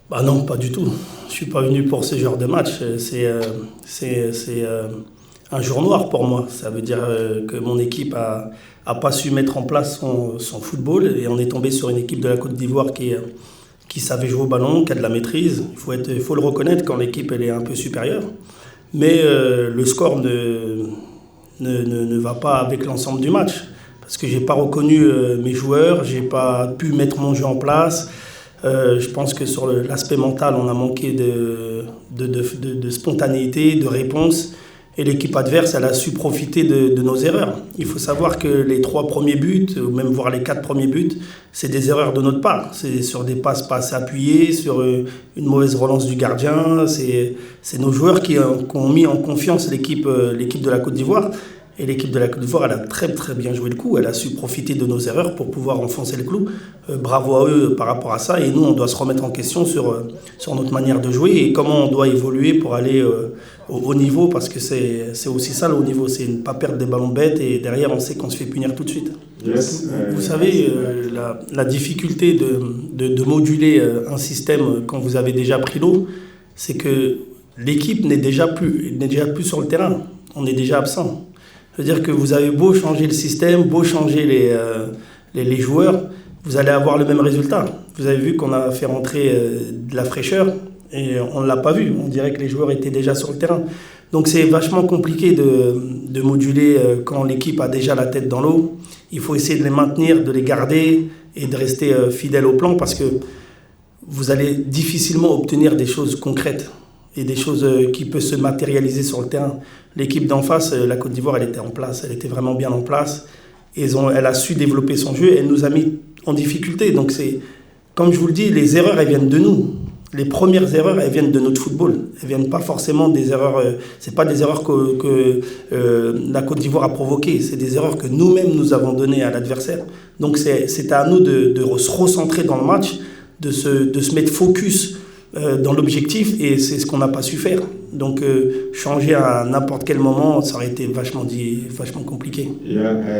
Bah non, pas du tout. Je suis pas venu pour ce genre de match. C'est un jour noir pour moi. Ça veut dire que mon équipe a pas su mettre en place son football et on est tombé sur une équipe de la Côte d'Ivoire qui savait jouer au ballon, qui a de la maîtrise. Il faut le reconnaître quand l'équipe elle est un peu supérieure. Mais le score ne va pas avec l'ensemble du match. Parce que j'ai pas reconnu mes joueurs, j'ai pas pu mettre mon jeu en place. Je pense que sur l'aspect mental, on a manqué de spontanéité, de réponse. Et l'équipe adverse, elle a su profiter de nos erreurs. Il faut savoir que les 3 premiers buts, ou même voire les 4 premiers buts, c'est des erreurs de notre part. C'est sur des passes pas assez appuyées, sur une mauvaise relance du gardien. C'est nos joueurs qui ont mis en confiance l'équipe de la Côte d'Ivoire. Et l'équipe de la Côte d'Ivoire, elle a très très bien joué le coup. Elle a su profiter de nos erreurs pour pouvoir enfoncer le clou. Bravo à eux par rapport à ça. Et nous, on doit se remettre en question sur notre manière de jouer et comment on doit évoluer pour aller au haut niveau. Parce que c'est aussi ça le haut niveau. C'est ne pas perdre des ballons bêtes et derrière, on sait qu'on se fait punir tout de suite. Yes. Vous savez, la difficulté de moduler un système quand vous avez déjà pris l'eau, c'est que l'équipe n'est déjà plus sur le terrain. On est déjà absent. C'est-à-dire que vous avez beau changer le système, beau changer les joueurs, vous allez avoir le même résultat. Vous avez vu qu'on a fait rentrer de la fraîcheur et on ne l'a pas vu. On dirait que les joueurs étaient déjà sur le terrain. Donc c'est vachement compliqué de moduler quand l'équipe a déjà la tête dans l'eau. Il faut essayer de les maintenir, de les garder et de rester fidèle au plan parce que vous allez difficilement obtenir des choses concrètes et des choses qui peuvent se matérialiser sur le terrain. L'équipe d'en face, la Côte d'Ivoire, elle était en place, elle était vraiment bien en place. Elle a su développer son jeu, elle nous a mis en difficulté. Donc comme je vous le dis, les erreurs, elles viennent de nous. Les premières erreurs, elles viennent de notre football. Elles viennent pas forcément des erreurs. C'est pas des erreurs que la Côte d'Ivoire a provoquées. C'est des erreurs que nous-mêmes nous avons données à l'adversaire. Donc c'est à nous de se recentrer dans le match, de se mettre focus dans l'objectif et c'est ce qu'on n'a pas su faire. Donc changer à n'importe quel moment, ça aurait été vachement compliqué.